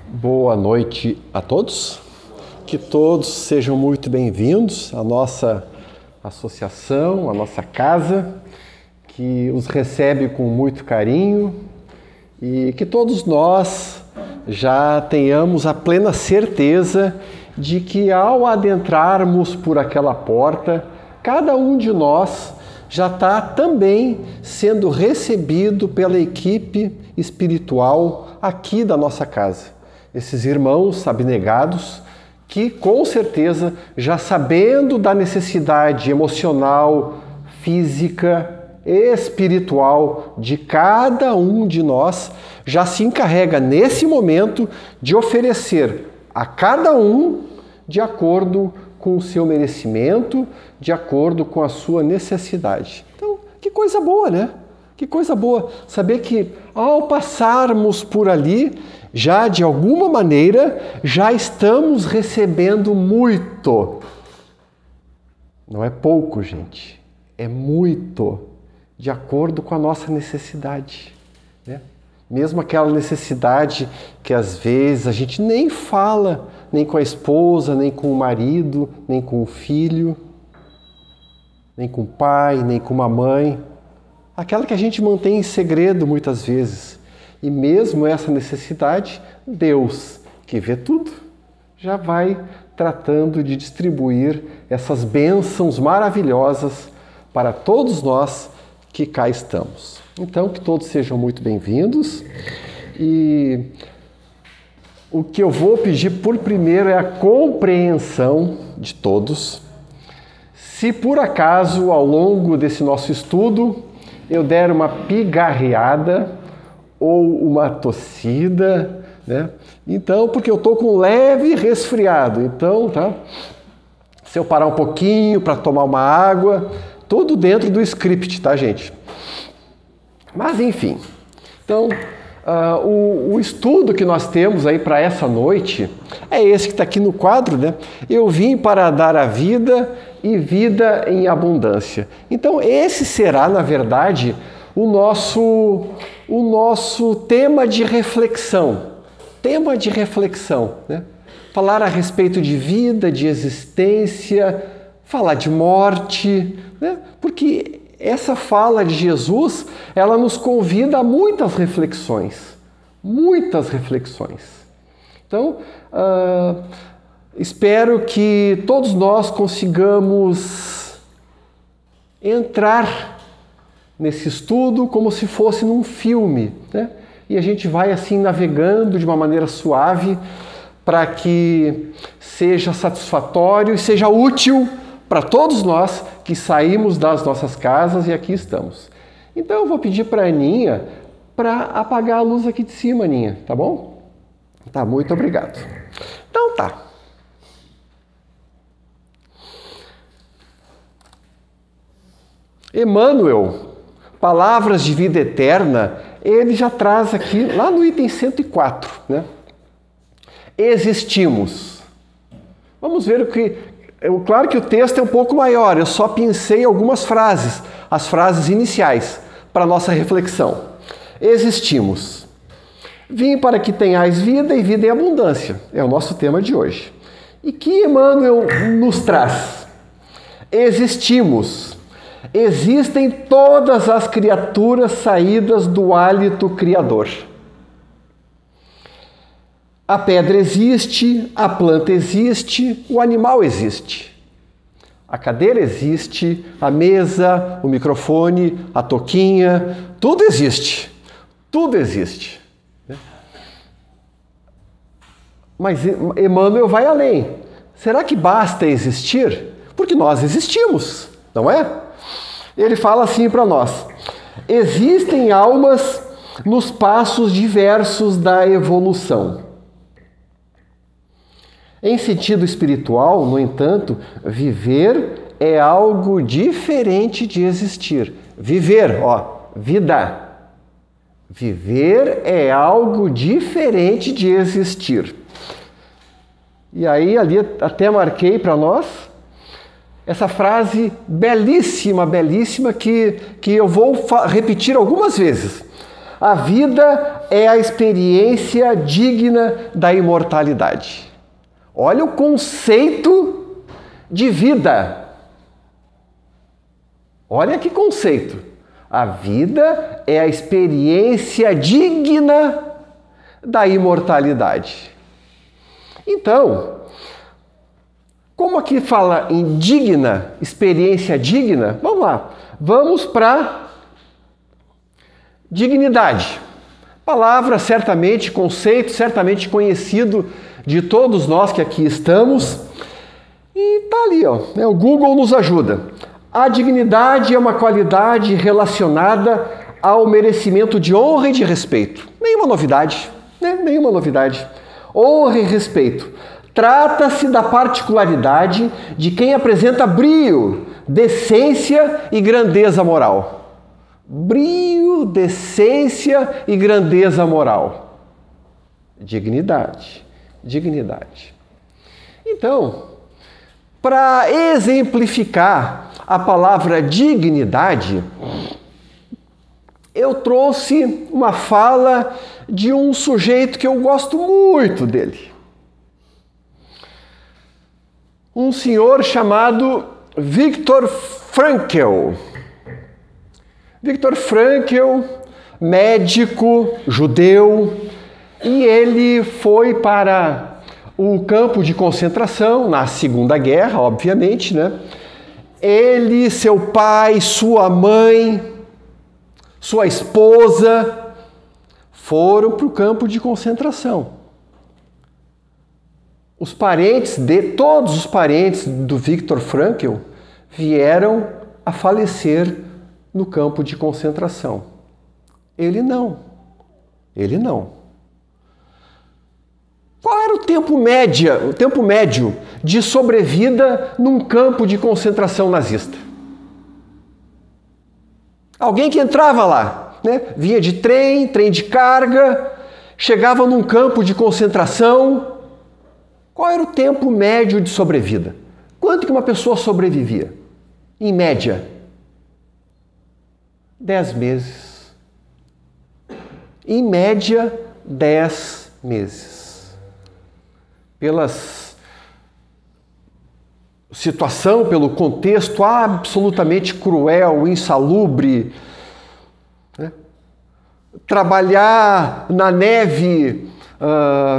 Boa noite a todos, que todos sejam muito bem-vindos à nossa associação, à nossa casa, que os recebe com muito carinho e que todos nós já tenhamos a plena certeza de que ao adentrarmos por aquela porta, cada um de nós já está também sendo recebido pela equipe espiritual aqui da nossa casa. Esses irmãos abnegados que, com certeza, já sabendo da necessidade emocional, física, espiritual de cada um de nós, já se encarrega nesse momento de oferecer a cada um de acordo com o seu merecimento, de acordo com a sua necessidade. Então, que coisa boa, né? Que coisa boa saber que ao passarmos por ali, já de alguma maneira, já estamos recebendo muito. Não é pouco, gente, é muito, de acordo com a nossa necessidade, né? Mesmo aquela necessidade que às vezes a gente nem fala, nem com a esposa, nem com o marido, nem com o filho, nem com o pai, nem com a mãe. Aquela que a gente mantém em segredo muitas vezes. E mesmo essa necessidade, Deus, que vê tudo, já vai tratando de distribuir essas bênçãos maravilhosas para todos nós que cá estamos. Então, que todos sejam muito bem-vindos. E o que eu vou pedir por primeiro é a compreensão de todos. Se por acaso, ao longo desse nosso estudo, eu der uma pigarreada ou uma tossida, né? Então, porque eu estou com um leve resfriado, então, tá? Se eu parar um pouquinho para tomar uma água, tudo dentro do script, tá, gente? Mas, enfim, então, o estudo que nós temos aí para essa noite é esse que está aqui no quadro, né? Eu vim para dar a vida e vida em abundância. Então, esse será, na verdade, o nosso tema de reflexão. Tema de reflexão, né? Falar a respeito de vida, de existência, falar de morte, né? Porque essa fala de Jesus, ela nos convida a muitas reflexões. Muitas reflexões. Então, espero que todos nós consigamos entrar nesse estudo como se fosse num filme, né? E a gente vai assim navegando de uma maneira suave para que seja satisfatório e seja útil para todos nós que saímos das nossas casas e aqui estamos. Então eu vou pedir para a Aninha para apagar a luz aqui de cima, Aninha, tá bom? Tá, muito obrigado. Então tá. Emmanuel, Palavras de Vida Eterna, ele já traz aqui, lá no item 104, né? Existimos. Vamos ver o que... Claro que o texto é um pouco maior, eu só pensei algumas frases, as frases iniciais, para a nossa reflexão. Existimos. Vim para que tenhais vida e vida em abundância, é o nosso tema de hoje. E que Emmanuel nos traz? Existimos. Existem todas as criaturas saídas do hálito criador. A pedra existe, a planta existe, o animal existe. A cadeira existe, a mesa, o microfone, a toquinha, tudo existe. Tudo existe. Mas Emmanuel vai além. Será que basta existir? Porque nós existimos, não é? Ele fala assim para nós: existem almas nos passos diversos da evolução. Em sentido espiritual, no entanto, viver é algo diferente de existir. Viver, ó, vida. Viver é algo diferente de existir. E aí, ali até marquei para nós essa frase belíssima, belíssima, que eu vou repetir algumas vezes. A vida é a experiência digna da imortalidade. Olha o conceito de vida. Olha que conceito. A vida é a experiência digna da imortalidade. Então, como aqui fala em digna, experiência digna, vamos lá. Vamos para dignidade. Palavra certamente, conceito certamente conhecido de todos nós que aqui estamos. E tá ali, ó, né? O Google nos ajuda. A dignidade é uma qualidade relacionada ao merecimento de honra e de respeito. Nenhuma novidade, né? Nenhuma novidade. Honra e respeito. Trata-se da particularidade de quem apresenta brio, decência e grandeza moral. Brio, decência e grandeza moral. Dignidade. Dignidade. Então, para exemplificar a palavra dignidade, eu trouxe uma fala de um sujeito que eu gosto muito dele. Um senhor chamado Viktor Frankl. Viktor Frankl, médico judeu, e ele foi para o campo de concentração na Segunda Guerra, obviamente, né? Ele, seu pai, sua mãe, sua esposa foram para o campo de concentração. Todos os parentes do Viktor Frankl vieram a falecer no campo de concentração. Ele não. Ele não. Qual era o tempo médio de sobrevida num campo de concentração nazista? Alguém que entrava lá, né? Vinha de trem de carga, chegava num campo de concentração. Qual era o tempo médio de sobrevida? Quanto que uma pessoa sobrevivia? Em média, 10 meses. Em média, 10 meses. Pela situação, pelo contexto absolutamente cruel, insalubre, né? Trabalhar na neve,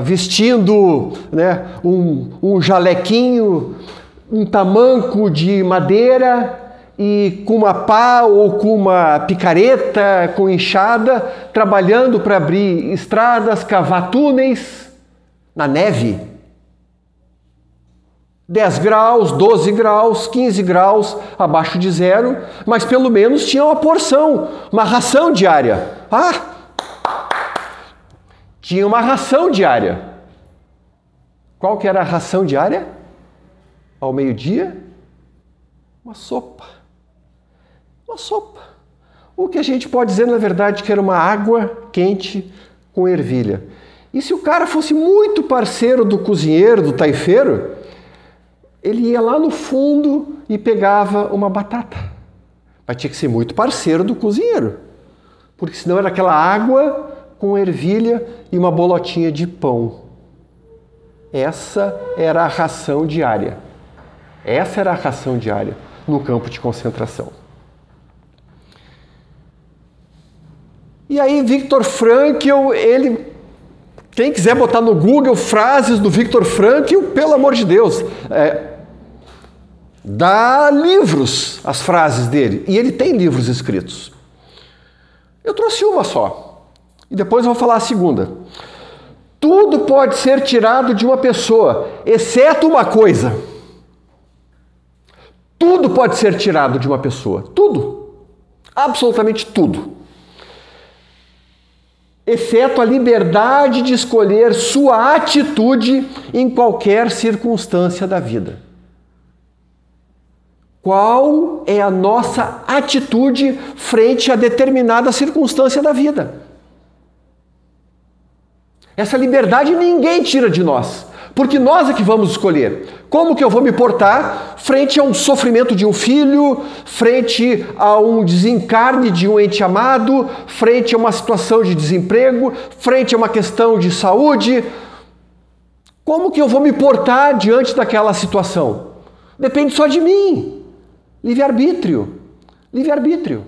vestindo, né, um jalequinho, um tamanco de madeira e com uma pá ou com uma picareta, com enxada, trabalhando para abrir estradas, cavar túneis na neve. 10 graus, 12 graus, 15 graus abaixo de zero, mas pelo menos tinha uma porção, uma ração diária. Tinha uma ração diária. Qual que era a ração diária? Ao meio-dia? Uma sopa. Uma sopa. O que a gente pode dizer, na verdade, que era uma água quente com ervilha. E se o cara fosse muito parceiro do cozinheiro, do taifeiro, ele ia lá no fundo e pegava uma batata. Mas tinha que ser muito parceiro do cozinheiro, porque senão era aquela água com ervilha e uma bolotinha de pão. Essa era a ração diária. Essa era a ração diária no campo de concentração. E aí Viktor Frankl, quem quiser botar no Google frases do Viktor Frankl, pelo amor de Deus, dá livros as frases dele. E ele tem livros escritos. Eu trouxe uma só. E depois eu vou falar a segunda. Tudo pode ser tirado de uma pessoa, exceto uma coisa. Tudo pode ser tirado de uma pessoa. Tudo. Absolutamente tudo. Exceto a liberdade de escolher sua atitude em qualquer circunstância da vida. Qual é a nossa atitude frente a determinada circunstância da vida? Essa liberdade ninguém tira de nós. Porque nós é que vamos escolher como que eu vou me portar frente a um sofrimento de um filho, frente a um desencarne de um ente amado, frente a uma situação de desemprego, frente a uma questão de saúde. Como que eu vou me portar diante daquela situação? Depende só de mim. Livre-arbítrio. Livre-arbítrio.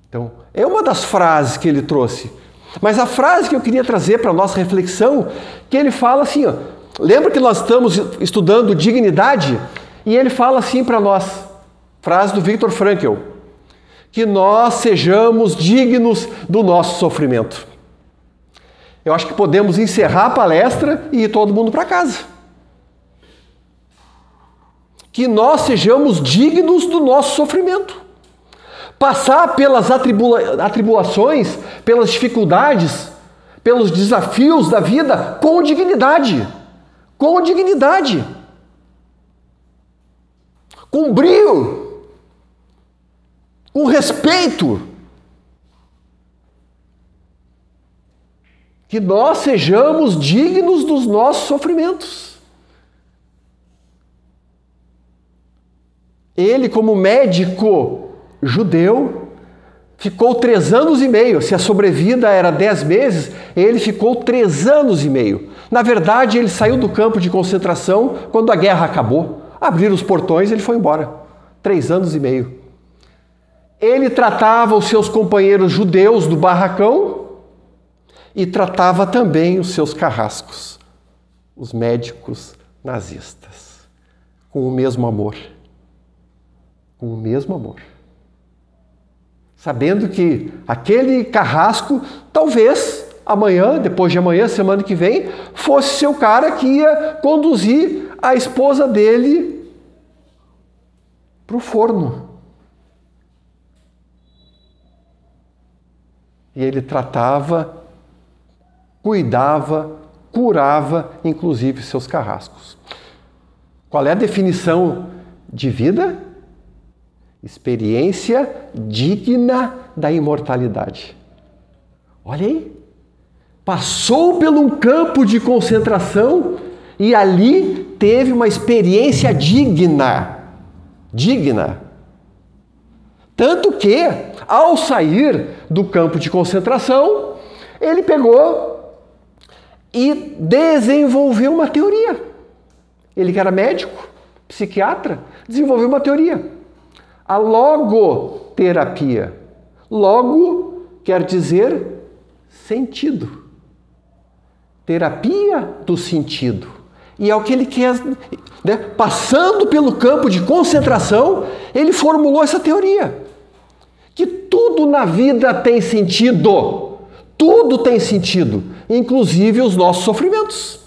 Então, é uma das frases que ele trouxe. Mas a frase que eu queria trazer para a nossa reflexão, que ele fala assim, ó, lembra que nós estamos estudando dignidade? E ele fala assim para nós, frase do Viktor Frankl, que nós sejamos dignos do nosso sofrimento. Eu acho que podemos encerrar a palestra e ir todo mundo para casa. Que nós sejamos dignos do nosso sofrimento. Passar pelas atribulações, pelas dificuldades, pelos desafios da vida com dignidade. Com dignidade. Com brio. Com respeito. Que nós sejamos dignos dos nossos sofrimentos. Ele, como médico judeu, ficou 3 anos e meio. Se a sobrevida era 10 meses, ele ficou 3 anos e meio. Na verdade, ele saiu do campo de concentração quando a guerra acabou. Abriram os portões e ele foi embora. 3 anos e meio. Ele tratava os seus companheiros judeus do barracão e tratava também os seus carrascos, os médicos nazistas, com o mesmo amor. Com o mesmo amor. Sabendo que aquele carrasco, talvez amanhã, depois de amanhã, semana que vem, fosse seu cara que ia conduzir a esposa dele para o forno. E ele tratava, cuidava, curava, inclusive, seus carrascos. Qual é a definição de vida? Experiência digna da imortalidade. Olha aí. Passou por um campo de concentração e ali teve uma experiência digna. Digna. Tanto que, ao sair do campo de concentração, ele pegou e desenvolveu uma teoria. Ele que era médico, psiquiatra, desenvolveu uma teoria. A logoterapia. Logo quer dizer sentido. Terapia do sentido. E é o que ele quer, né? Passando pelo campo de concentração, ele formulou essa teoria. Que tudo na vida tem sentido. Tudo tem sentido. Inclusive os nossos sofrimentos.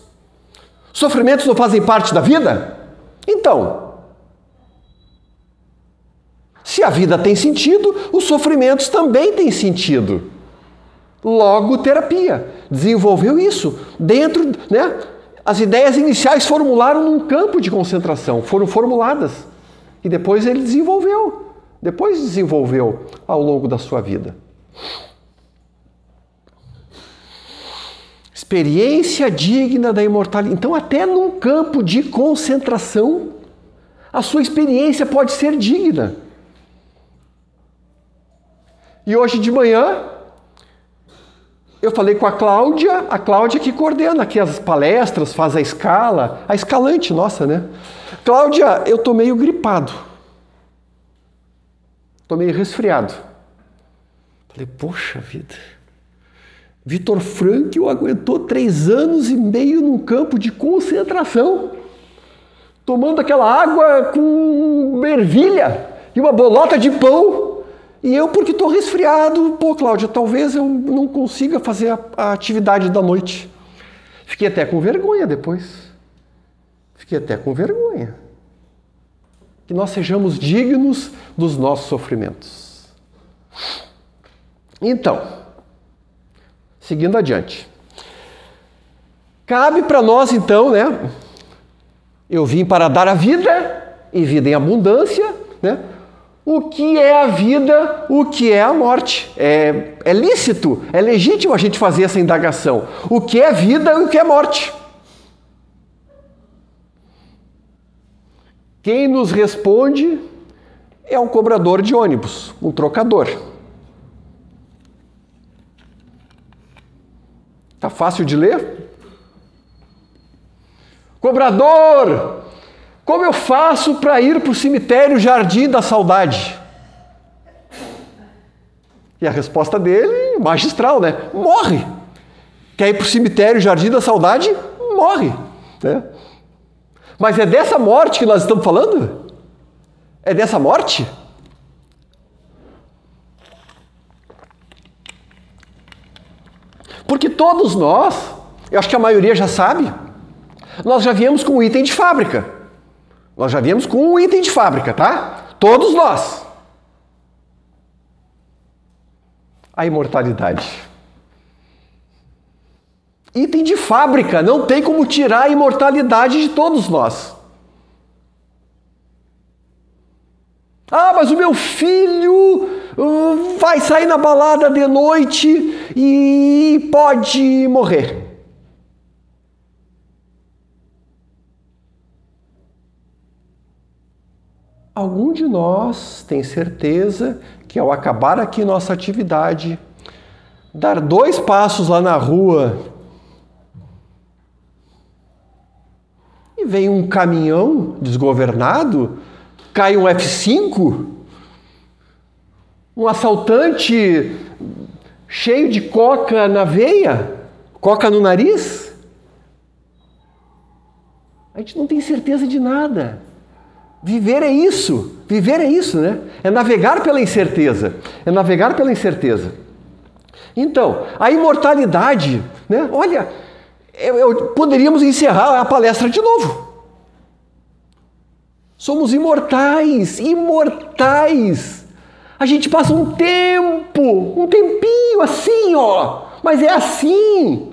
Sofrimentos não fazem parte da vida? Então, se a vida tem sentido, os sofrimentos também têm sentido. Logoterapia. Desenvolveu isso dentro, né? As ideias iniciais formularam num campo de concentração, foram formuladas. E depois ele desenvolveu. Depois desenvolveu ao longo da sua vida. Experiência digna da imortalidade. Então, até num campo de concentração, a sua experiência pode ser digna. E hoje de manhã, eu falei com a Cláudia que coordena aqui as palestras, faz a escala, a escalante nossa, né? Cláudia, eu tô meio gripado. Tô meio resfriado. Falei, poxa vida. Viktor Frankl aguentou 3 anos e meio num campo de concentração, tomando aquela água com ervilha e uma bolota de pão. E eu, porque estou resfriado, Cláudia, talvez eu não consiga fazer a atividade da noite. Fiquei até com vergonha depois. Fiquei até com vergonha. Que nós sejamos dignos dos nossos sofrimentos. Então, seguindo adiante. Cabe para nós, então, né? Eu vim para dar a vida, e vida em abundância, né? o que é a vida, o que é a morte. É lícito, é legítimo a gente fazer essa indagação. O que é vida e o que é morte? Quem nos responde é um cobrador de ônibus, um trocador. Tá fácil de ler? Cobrador, como eu faço para ir para o cemitério Jardim da Saudade? E a resposta dele, magistral, né? Morre. Quer ir para o cemitério Jardim da Saudade? Morre. Né? Mas é dessa morte que nós estamos falando? É dessa morte? Porque todos nós, eu acho que a maioria já sabe, nós já viemos com um item de fábrica. Nós já viemos com um item de fábrica, tá? Todos nós. A imortalidade. Item de fábrica, não tem como tirar a imortalidade de todos nós. Ah, mas o meu filho vai sair na balada de noite e pode morrer. Algum de nós tem certeza que ao acabar aqui nossa atividade, dar 2 passos lá na rua e vem um caminhão desgovernado, cai um F5, um assaltante cheio de coca na veia, coca no nariz? A gente não tem certeza de nada. Viver é isso, né? É navegar pela incerteza, Então, a imortalidade, né? Olha, poderíamos encerrar a palestra de novo. Somos imortais. A gente passa um tempinho assim, ó, mas é assim.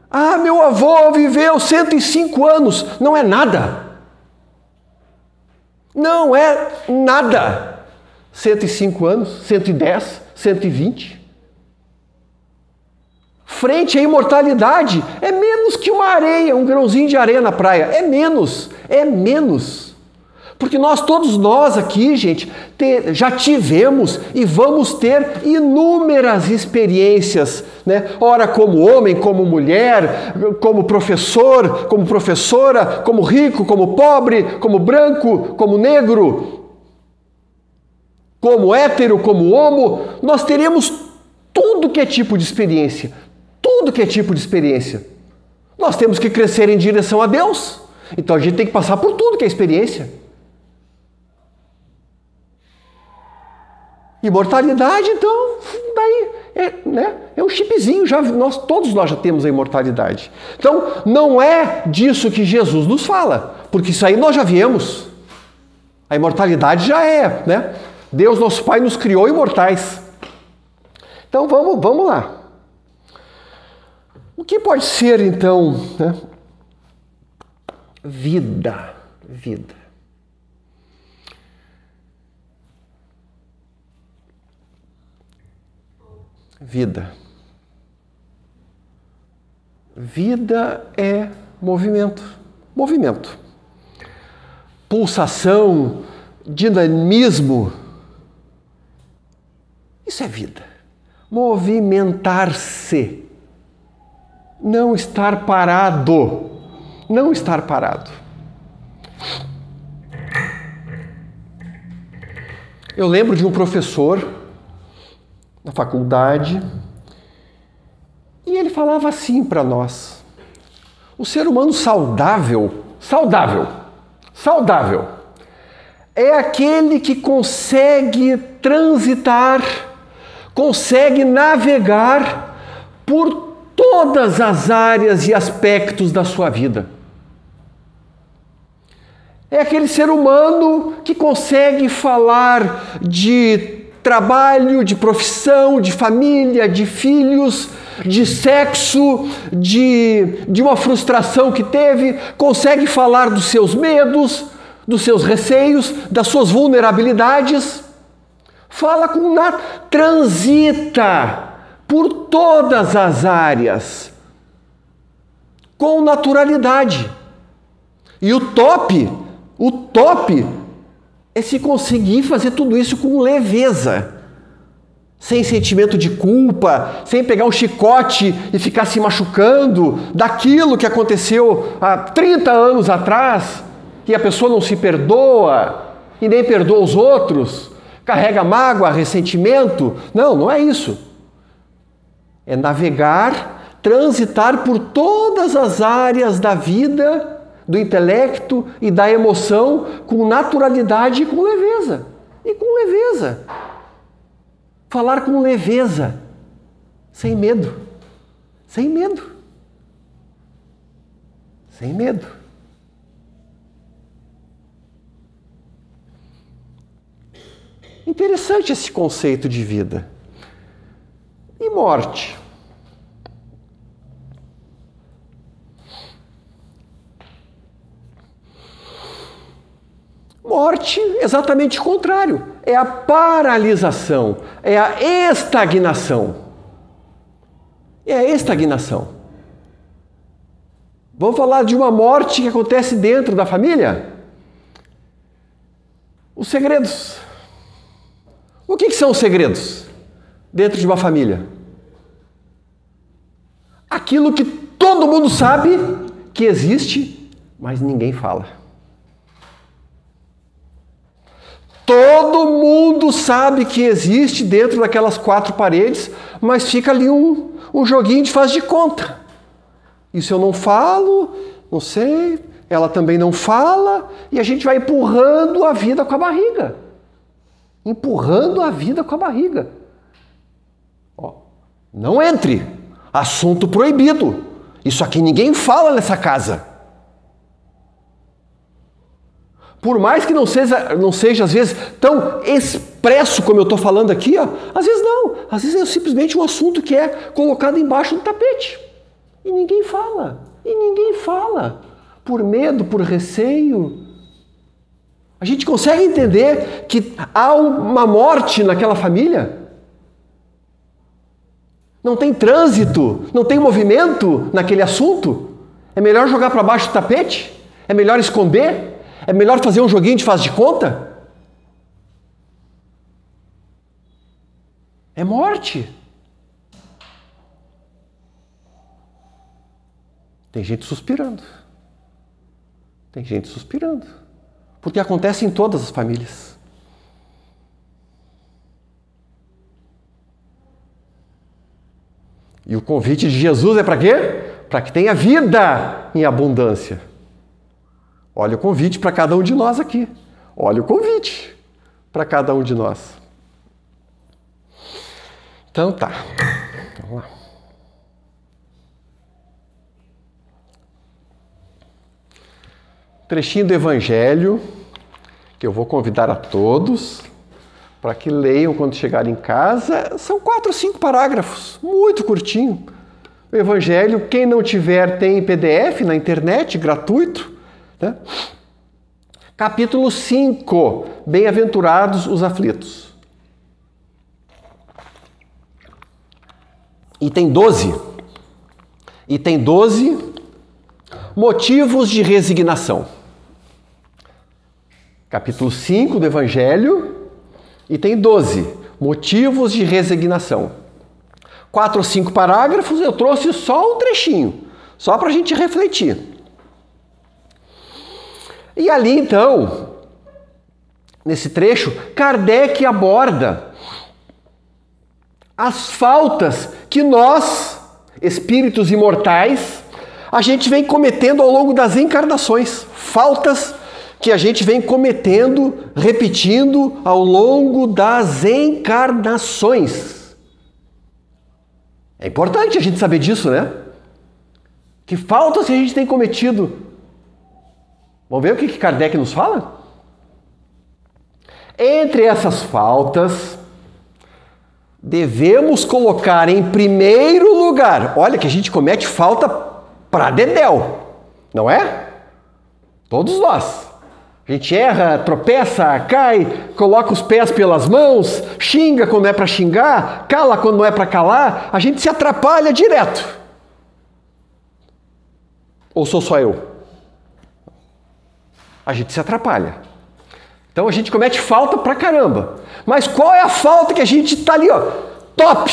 Ah, meu avô viveu 105 anos, não é nada. Não é nada. 105 anos, 110, 120. Frente à imortalidade, é menos que uma areia, um grãozinho de areia na praia. É menos. Porque todos nós aqui, gente, já tivemos e vamos ter inúmeras experiências, né? Ora como homem, como mulher, como professor, como professora, como rico, como pobre, como branco, como negro, como hétero, como homo. Nós teremos tudo que é tipo de experiência. Nós temos que crescer em direção a Deus. Então a gente tem que passar por tudo que é experiência. Imortalidade, então, daí é um chipzinho, todos nós já temos a imortalidade. Então, não é disso que Jesus nos fala, porque isso aí nós já viemos. A imortalidade já é, né? Deus, nosso Pai, nos criou imortais. Então, vamos lá. O que pode ser, então, né? Vida. Vida é movimento. Pulsação, dinamismo. Isso é vida. Movimentar-se. Não estar parado. Eu lembro de um professor na faculdade, e ele falava assim para nós: o ser humano saudável é aquele que consegue transitar, consegue navegar por todas as áreas e aspectos da sua vida. É aquele ser humano que consegue falar de trabalho, de profissão, de família, de filhos, de sexo, de uma frustração que teve, consegue falar dos seus medos, dos seus receios, das suas vulnerabilidades. Fala com transita por todas as áreas com naturalidade. E o top é se conseguir fazer tudo isso com leveza, sem sentimento de culpa, sem pegar um chicote e ficar se machucando daquilo que aconteceu há 30 anos atrás, que a pessoa não se perdoa e nem perdoa os outros, carrega mágoa, ressentimento. Não, não é isso. É navegar, transitar por todas as áreas da vida, do intelecto e da emoção com naturalidade e com leveza. E com leveza. Falar com leveza, sem medo. Sem medo. Sem medo. Interessante esse conceito de vida. E morte? Morte, exatamente o contrário. É a paralisação, é a estagnação. É a estagnação. Vamos falar de uma morte que acontece dentro da família? Os segredos. O que são os segredos dentro de uma família? Aquilo que todo mundo sabe que existe, mas ninguém fala. Todo mundo sabe que existe dentro daquelas 4 paredes, mas fica ali um joguinho de faz de conta. Isso eu não falo, não sei, ela também não fala, e a gente vai empurrando a vida com a barriga. Empurrando a vida com a barriga. Ó, não entre. Assunto proibido. Isso aqui ninguém fala nessa casa. Por mais que não seja às vezes tão expresso como eu estou falando aqui, ó, às vezes não. Às vezes é simplesmente um assunto que é colocado embaixo do tapete. E ninguém fala. E ninguém fala. Por medo, por receio. A gente consegue entender que há uma morte naquela família? Não tem trânsito, não tem movimento naquele assunto? É melhor jogar para baixo do tapete? É melhor esconder? É melhor fazer um joguinho de faz de conta? É morte. Tem gente suspirando. Tem gente suspirando. Porque acontece em todas as famílias. E o convite de Jesus é para quê? Para que tenha vida em abundância. Olha o convite para cada um de nós aqui. Olha o convite para cada um de nós. Então tá. Vamos lá. Trechinho do Evangelho, que eu vou convidar a todos para que leiam quando chegarem em casa. São 4 ou 5 parágrafos, muito curtinho. O Evangelho, quem não tiver, tem em PDF na internet, gratuito. Né? Capítulo 5, Bem-aventurados os aflitos. Item 12. Item 12, motivos de resignação. Capítulo 5 do Evangelho, item 12, motivos de resignação. 4 ou 5 parágrafos, eu trouxe só um trechinho, só para a gente refletir. E ali então, nesse trecho, Kardec aborda as faltas que nós, espíritos imortais, a gente vem cometendo ao longo das encarnações. Faltas que a gente vem cometendo, repetindo ao longo das encarnações. É importante a gente saber disso, né? Que faltas que a gente tem cometido. Vamos ver o que Kardec nos fala? Entre essas faltas, devemos colocar em primeiro lugar, olha que a gente comete falta pra dedéu, não é? Todos nós. A gente erra, tropeça, cai, coloca os pés pelas mãos, xinga quando é para xingar, cala quando não é para calar. A gente se atrapalha direto. Ou sou só eu? A gente se atrapalha. Então a gente comete falta pra caramba. Mas qual é a falta que a gente está ali, ó? Top!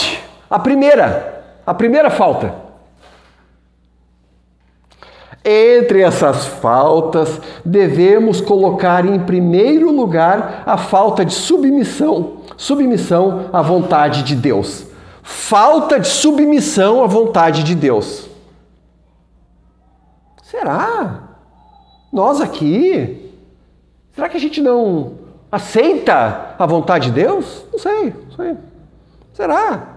A primeira falta. Entre essas faltas, devemos colocar em primeiro lugar a falta de submissão à vontade de Deus. Falta de submissão à vontade de Deus. Será? Nós aqui? Será que a gente não aceita a vontade de Deus? Não sei. Será?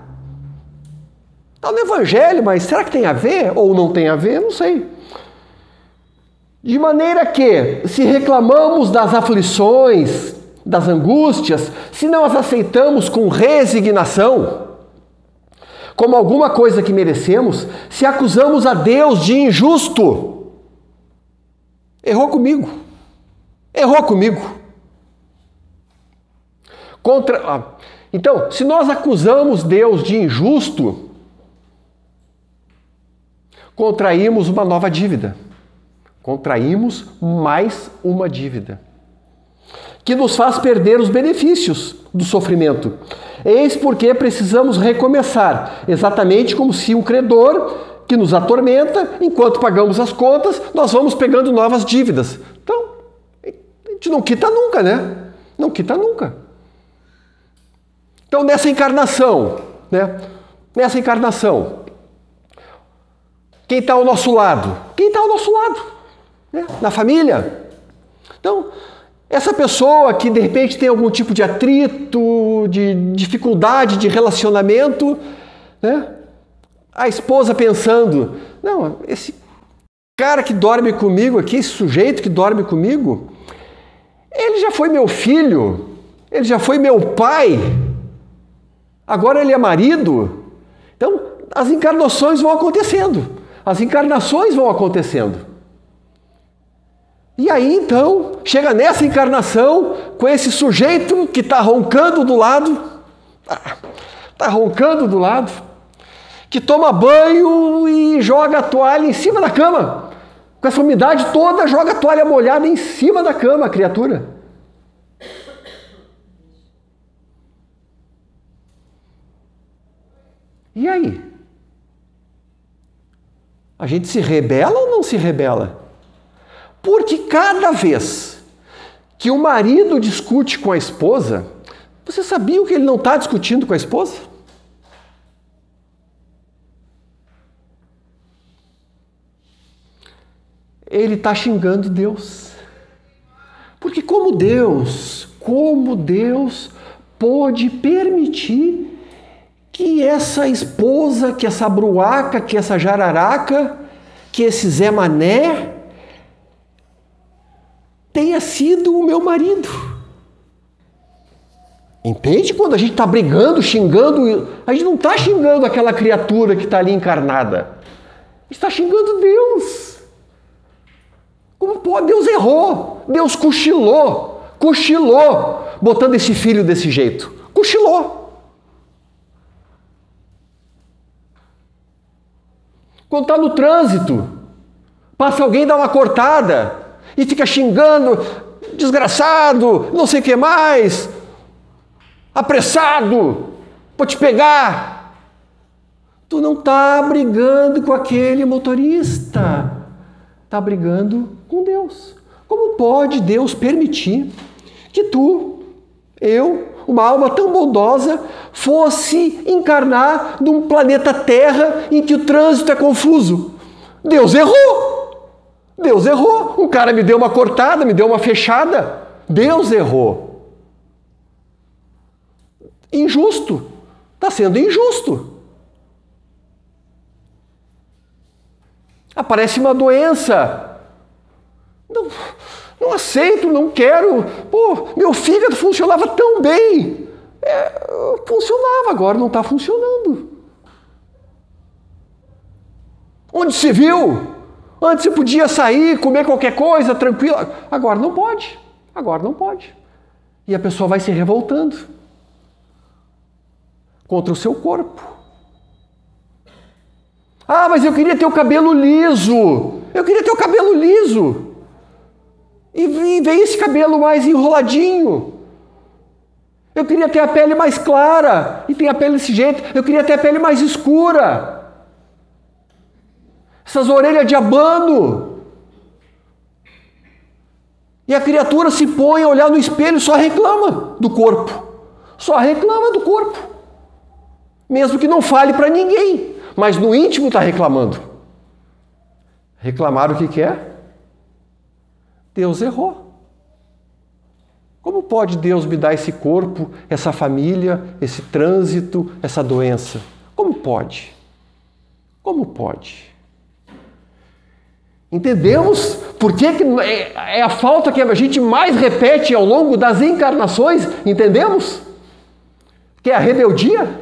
Está no Evangelho, mas será que tem a ver ou não tem a ver? Não sei. De maneira que, se reclamamos das aflições, das angústias, se não as aceitamos com resignação, como alguma coisa que merecemos, se acusamos a Deus de injusto, errou comigo. Então, se nós acusamos Deus de injusto, contraímos uma nova dívida. Contraímos mais uma dívida, que nos faz perder os benefícios do sofrimento. Eis porque precisamos recomeçar, exatamente como se um credor que nos atormenta, enquanto pagamos as contas, nós vamos pegando novas dívidas. Então, a gente não quita nunca, né? Não quita nunca. Então, nessa encarnação, quem está ao nosso lado? Na família. Então, essa pessoa que de repente tem algum tipo de atrito, de dificuldade de relacionamento, né? A esposa pensando, não, esse cara que dorme comigo aqui, esse sujeito que dorme comigo, ele já foi meu filho, ele já foi meu pai, agora ele é marido. Então, as encarnações vão acontecendo. E aí, então, chega nessa encarnação com esse sujeito que está roncando do lado, que toma banho e joga a toalha em cima da cama. Com essa umidade toda, joga a toalha molhada em cima da cama, a criatura. E aí? A gente se rebela ou não se rebela? Porque cada vez que o marido discute com a esposa, você sabia que ele não está discutindo com a esposa? Ele está xingando Deus. Porque como Deus pôde permitir que essa esposa, que essa bruaca, que essa jararaca, que esse Zé Mané tenha sido o meu marido. Entende? Quando a gente está brigando, xingando, a gente não está xingando aquela criatura que está ali encarnada. A gente está xingando Deus. Como pode? Deus errou. Deus cochilou, botando esse filho desse jeito. Cochilou. Quando está no trânsito, passa alguém, dá uma cortada e fica xingando, desgraçado, não sei o que mais, apressado, vou te pegar. Tu não está brigando com aquele motorista, está brigando com Deus. Como pode Deus permitir que tu, eu, uma alma tão bondosa, fosse encarnar num planeta Terra em que o trânsito é confuso? Deus errou! Um cara me deu uma cortada, me deu uma fechada. Deus errou. Injusto. Está sendo injusto. Aparece uma doença. Não aceito, não quero. Pô, meu fígado funcionava tão bem. Funcionava, agora não está funcionando. Onde se viu? Antes você podia sair, comer qualquer coisa, tranquilo. Agora não pode. Agora não pode. E a pessoa vai se revoltando contra o seu corpo. Ah, mas eu queria ter o cabelo liso. Eu queria ter o cabelo liso. E vem esse cabelo mais enroladinho. Eu queria ter a pele mais clara. E tem a pele desse jeito. Eu queria ter a pele mais escura. Essas orelhas de abano. E a criatura se põe a olhar no espelho e só reclama do corpo. Só reclama do corpo. Mesmo que não fale para ninguém. Mas no íntimo está reclamando. Reclamar o que é? Deus errou. Como pode Deus me dar esse corpo, essa família, esse trânsito, essa doença? Como pode? Como pode? Entendemos por que é a falta que a gente mais repete ao longo das encarnações? Entendemos? Que é a rebeldia.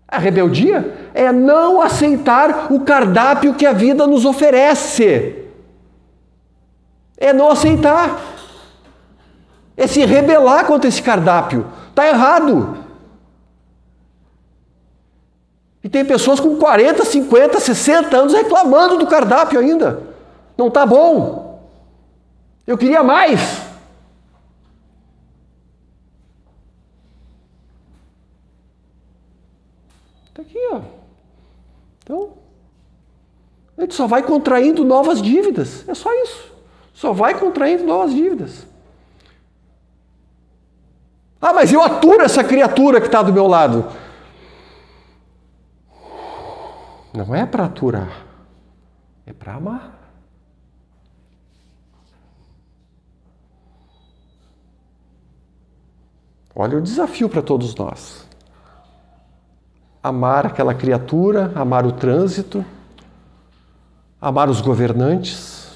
A rebeldia é não aceitar o cardápio que a vida nos oferece. É não aceitar. É se rebelar contra esse cardápio. Está errado. E tem pessoas com 40, 50, 60 anos reclamando do cardápio ainda. Não está bom. Eu queria mais. Está aqui, ó. Então, a gente só vai contraindo novas dívidas. É só isso. Só vai contraindo novas dívidas. Ah, mas eu aturo essa criatura que está do meu lado. Não é para aturar. É para amar. Olha o desafio para todos nós. Amar aquela criatura, amar o trânsito, amar os governantes.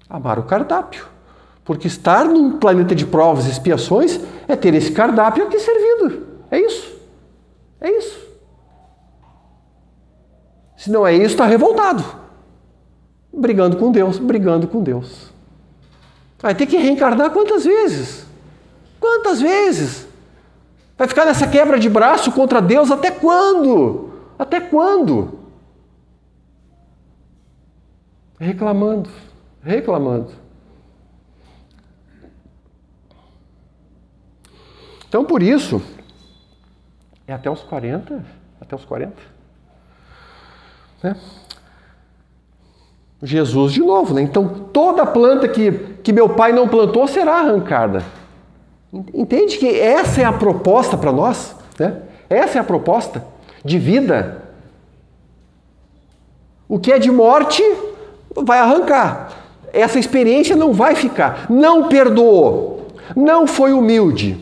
Amar o cardápio. Porque estar num planeta de provas e expiações é ter esse cardápio aqui servido. É isso. É isso. Se não é isso, está revoltado. Brigando com Deus, brigando com Deus. Vai ter que reencarnar quantas vezes? Quantas vezes? Vai ficar nessa quebra de braço contra Deus até quando? Até quando? Reclamando, reclamando. Então, por isso, é até os 40, né? Jesus de novo, né? Então, toda planta que meu pai não plantou será arrancada. Entende que essa é a proposta para nós? Né? Essa é a proposta de vida. O que é de morte vai arrancar. Essa experiência não vai ficar. Não perdoou, não foi humilde,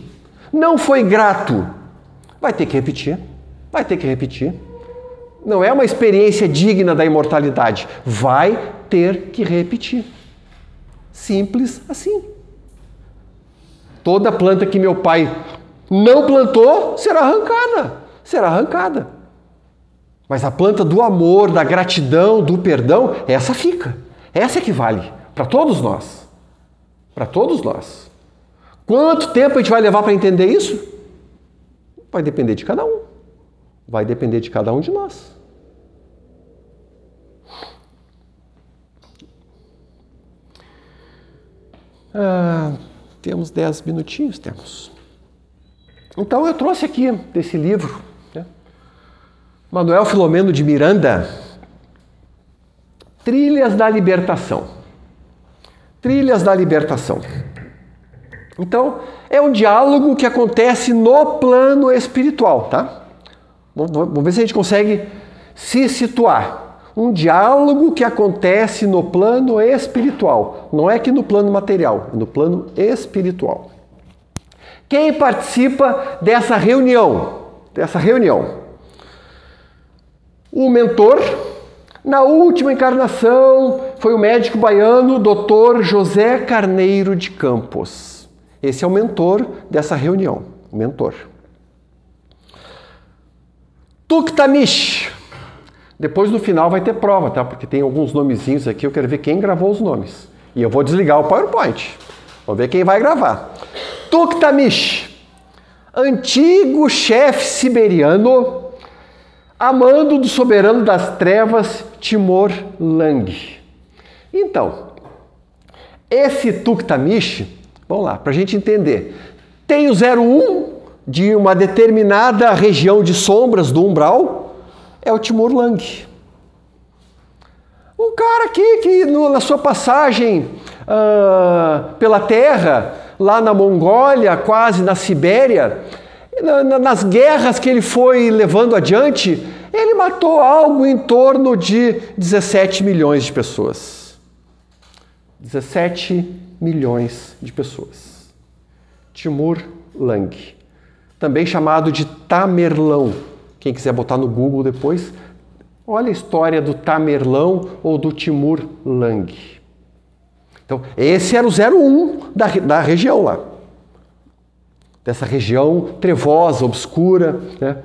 não foi grato. Vai ter que repetir. Vai ter que repetir. Não é uma experiência digna da imortalidade. Vai ter que repetir. Simples assim. Toda planta que meu pai não plantou será arrancada. Será arrancada. Mas a planta do amor, da gratidão, do perdão, essa fica. Essa é que vale. Para todos nós. Para todos nós. Quanto tempo a gente vai levar para entender isso? Vai depender de cada um. Vai depender de cada um de nós. Temos 10 minutinhos, temos. Então eu trouxe aqui desse livro, né? Manuel Filomeno de Miranda, Trilhas da Libertação. Trilhas da Libertação. Então, é um diálogo que acontece no plano espiritual, tá? Vamos ver se a gente consegue se situar. Um diálogo que acontece no plano espiritual. Não é aqui no plano material, é no plano espiritual. Quem participa dessa reunião? O mentor, na última encarnação, foi o médico baiano Dr. José Carneiro de Campos. Esse é o mentor dessa reunião. O mentor. Tuktamish, Depois no final vai ter prova, tá? Porque tem alguns nomezinhos aqui, eu quero ver quem gravou os nomes. E eu vou desligar o PowerPoint. Vamos ver quem vai gravar. Tuktamish, antigo chefe siberiano, a mando do soberano das trevas, Timur-Lenk. Então, esse Tuktamish, vamos lá, para a gente entender, tem o 01 de uma determinada região de sombras do umbral, é o Timur-Lenk. Um cara aqui que na sua passagem pela Terra, lá na Mongólia, quase na Sibéria, nas guerras que ele foi levando adiante, ele matou algo em torno de 17 milhões de pessoas. 17 milhões de pessoas. Timur-Lenk. Também chamado de Tamerlão. Quem quiser botar no Google depois, olha a história do Tamerlão ou do Timur-Lenk. Então, esse era o 01 da região lá. Dessa região trevosa, obscura, né?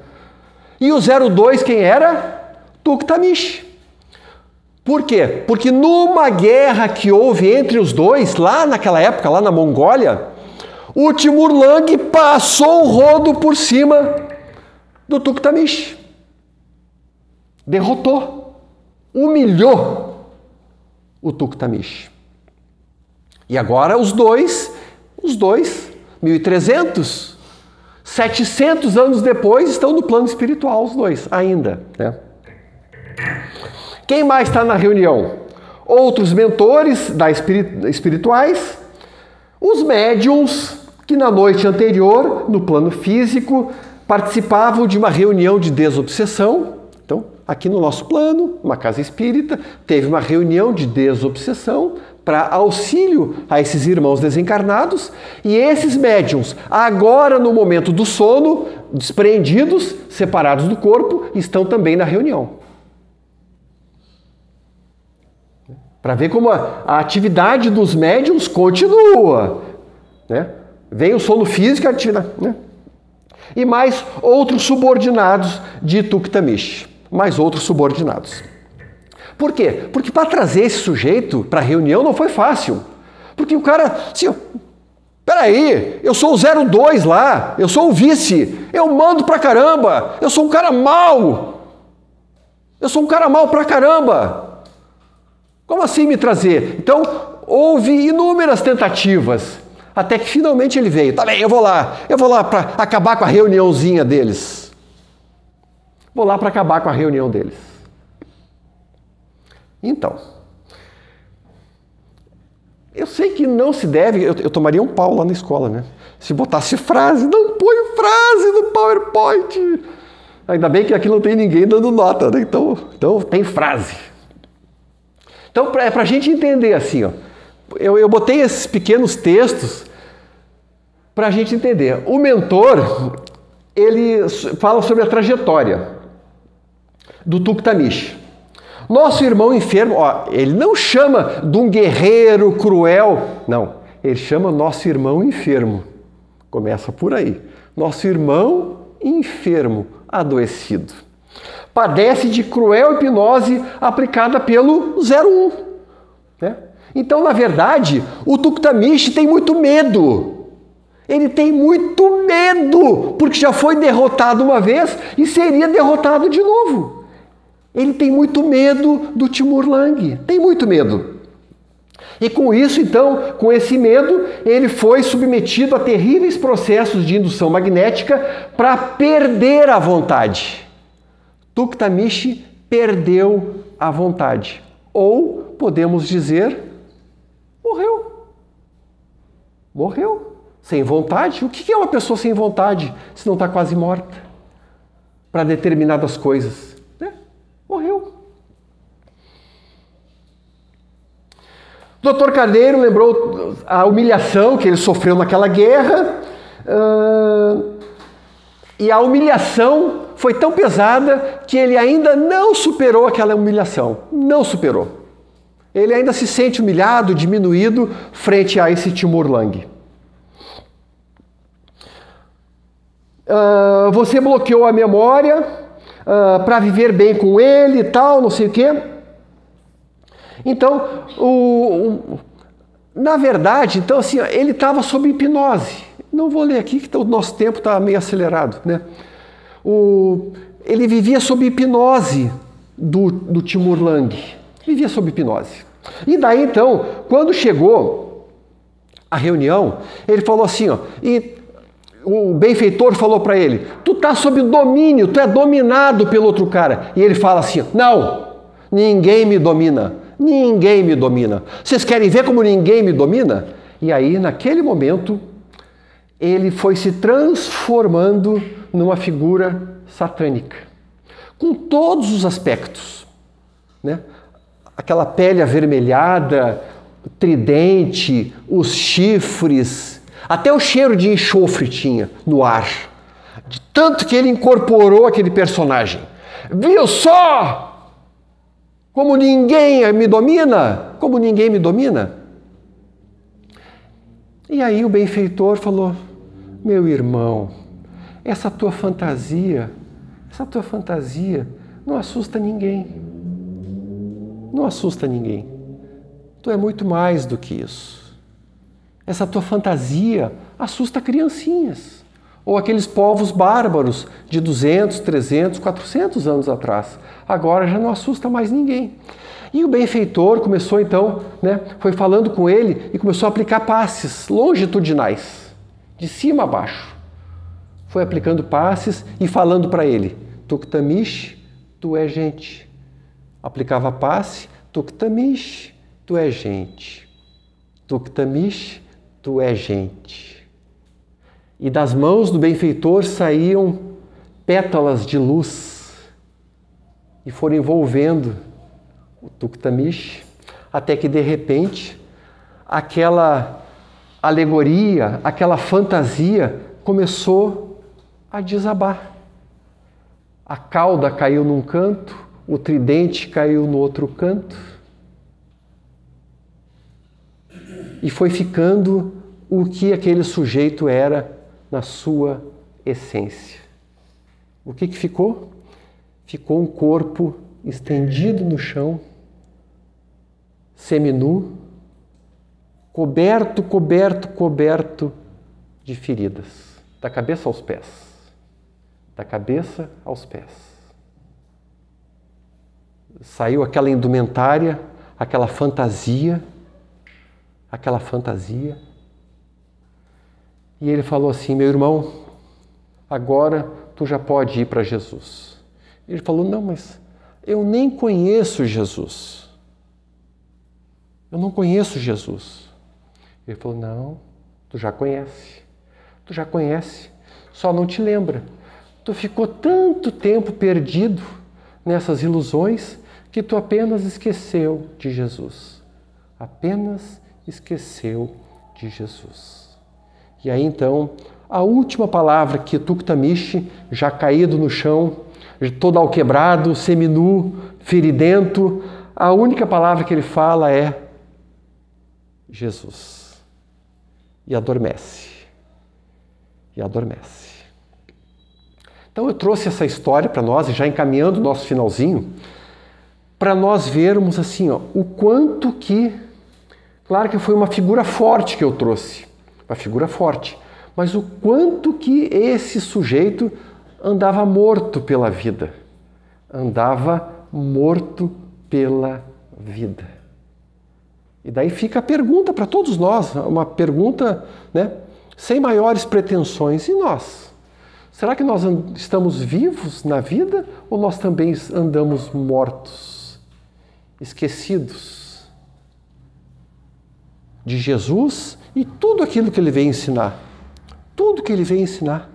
E o 02 quem era? Tuktamish. Por quê? Porque numa guerra que houve entre os dois, lá naquela época, lá na Mongólia, o Timur-Lenk passou o rodo por cima do Tuktamish. Derrotou, humilhou o Tuktamish. E agora os dois, 1.300, 700 anos depois, estão no plano espiritual, os dois, ainda, né? Quem mais está na reunião? Outros mentores espirituais, os médiums que na noite anterior, no plano físico, participavam de uma reunião de desobsessão. Então, aqui no nosso plano, uma casa espírita, teve uma reunião de desobsessão para auxílio a esses irmãos desencarnados, e esses médiums, agora no momento do sono, despreendidos, separados do corpo, estão também na reunião. Para ver como a atividade dos médiums continua, né? Vem o sono físico, a atividade, né? E mais outros subordinados de Tuktamish, mais outros subordinados. Por quê? Porque para trazer esse sujeito para a reunião não foi fácil. Porque o cara, assim, peraí, eu sou o 02 lá, eu sou o vice, eu mando pra caramba, eu sou um cara mau. Eu sou um cara mau pra caramba. Como assim me trazer? Então, houve inúmeras tentativas, até que finalmente ele veio. Tá bem, eu vou lá para acabar com a reuniãozinha deles. Vou lá para acabar com a reunião deles. Então, eu sei que não se deve, eu tomaria um pau lá na escola, né? Se botasse frase, não põe frase no PowerPoint. Ainda bem que aqui não tem ninguém dando nota, né? Então tem frase. Então, para a gente entender assim, ó, eu botei esses pequenos textos para a gente entender. O mentor, ele fala sobre a trajetória do Tuktamish. Nosso irmão enfermo, ó, ele não chama de um guerreiro cruel, não. Ele chama nosso irmão enfermo. Começa por aí. Nosso irmão enfermo, adoecido. Padece de cruel hipnose aplicada pelo 01. Né? Então, na verdade, o Tuktamish tem muito medo. Ele tem muito medo, porque já foi derrotado uma vez e seria derrotado de novo. Ele tem muito medo do Timur-Lenk, tem muito medo. E com isso, então, com esse medo, ele foi submetido a terríveis processos de indução magnética para perder a vontade. Tuktamish perdeu a vontade. Ou, podemos dizer, morreu. Morreu. Sem vontade? O que é uma pessoa sem vontade se não está quase morta? Para determinadas coisas. Morreu. O Dr. Carneiro lembrou a humilhação que ele sofreu naquela guerra, e a humilhação foi tão pesada que ele ainda não superou aquela humilhação. Não superou. Ele ainda se sente humilhado, diminuído frente a esse Timur-Lenk. Você bloqueou a memória. para viver bem com ele e tal, não sei o quê. Então, na verdade, então, assim, ele estava sob hipnose. Não vou ler aqui, que o nosso tempo está meio acelerado, né? Ele vivia sob hipnose do Timur Lang. Vivia sob hipnose. E daí, então, quando chegou a reunião, ele falou assim, ó, e o benfeitor falou para ele, tu está sob domínio, tu é dominado pelo outro cara. E ele fala assim, não, ninguém me domina, ninguém me domina. Vocês querem ver como ninguém me domina? E aí, naquele momento, ele foi se transformando numa figura satânica, com todos os aspectos, né? Aquela pele avermelhada, o tridente, os chifres, até o cheiro de enxofre tinha no ar, de tanto que ele incorporou aquele personagem. Viu só como ninguém me domina? Como ninguém me domina? E aí o benfeitor falou, meu irmão, essa tua fantasia não assusta ninguém. Não assusta ninguém. Tu é muito mais do que isso. Essa tua fantasia assusta criancinhas. Ou aqueles povos bárbaros de 200, 300, 400 anos atrás. Agora já não assusta mais ninguém. E o benfeitor começou então, né, foi falando com ele e começou a aplicar passes longitudinais, de cima a baixo. Foi aplicando passes e falando para ele, Tuktamish, tu é gente. Aplicava passe, Tuktamish, tu é gente. Tuktamish, tu é gente. E das mãos do benfeitor saíam pétalas de luz e foram envolvendo o Tuktamish, até que de repente aquela alegoria, aquela fantasia começou a desabar. A cauda caiu num canto, o tridente caiu no outro canto e foi ficando o que aquele sujeito era na sua essência. O que ficou? Ficou um corpo estendido no chão, seminu, coberto de feridas, da cabeça aos pés. Da cabeça aos pés. Saiu aquela indumentária, aquela fantasia, e ele falou assim, meu irmão, agora tu já pode ir para Jesus. Ele falou, não, mas eu nem conheço Jesus. Eu não conheço Jesus. Ele falou, não, tu já conhece, só não te lembra. Tu ficou tanto tempo perdido nessas ilusões que tu apenas esqueceu de Jesus. Apenas esqueceu de Jesus. E aí então, a última palavra que Tuktamish, já caído no chão, todo alquebrado, seminu, feridento, a única palavra que ele fala é Jesus. E adormece. Então eu trouxe essa história para nós, já encaminhando o nosso finalzinho, para nós vermos assim, ó, o quanto que, claro que foi uma figura forte que eu trouxe, uma figura forte, mas o quanto que esse sujeito andava morto pela vida. E daí fica a pergunta para todos nós, uma pergunta, né, sem maiores pretensões. E nós? Será que nós estamos vivos na vida ou nós também andamos mortos, esquecidos de Jesus e tudo aquilo que ele veio ensinar? Tudo que ele veio ensinar.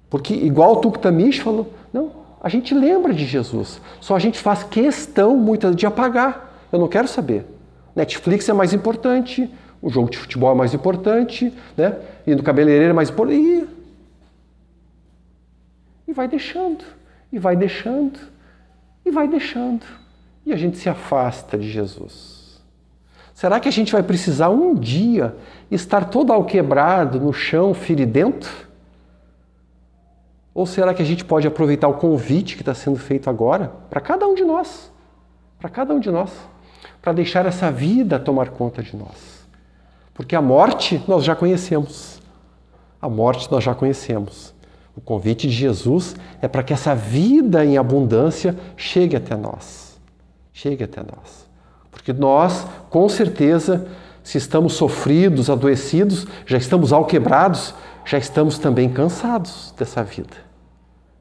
Porque, igual o Tuktamish falou, não, a gente lembra de Jesus, só a gente faz questão muitas de apagar. Eu não quero saber. Netflix é mais importante, o jogo de futebol é mais importante, né? E no cabeleireiro é mais importante. E vai deixando. E a gente se afasta de Jesus. Será que a gente vai precisar um dia estar todo alquebrado no chão, feridento? Ou será que a gente pode aproveitar o convite que está sendo feito agora para cada um de nós? Para cada um de nós. Para deixar essa vida tomar conta de nós. Porque a morte nós já conhecemos. A morte nós já conhecemos. O convite de Jesus é para que essa vida em abundância chegue até nós. Chegue até nós. Porque nós, com certeza, se estamos sofridos, adoecidos, já estamos alquebrados, já estamos também cansados dessa vida.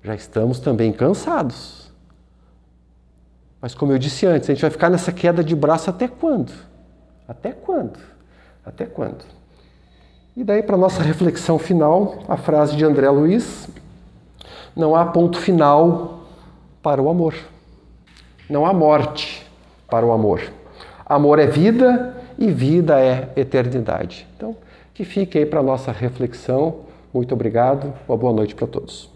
Já estamos também cansados. Mas como eu disse antes, a gente vai ficar nessa queda de braço até quando? Até quando? Até quando? E daí, para a nossa reflexão final, a frase de André Luiz: não há ponto final para o amor. Não há morte para o amor. Amor é vida e vida é eternidade. Então, que fique aí para a nossa reflexão. Muito obrigado. Uma boa noite para todos.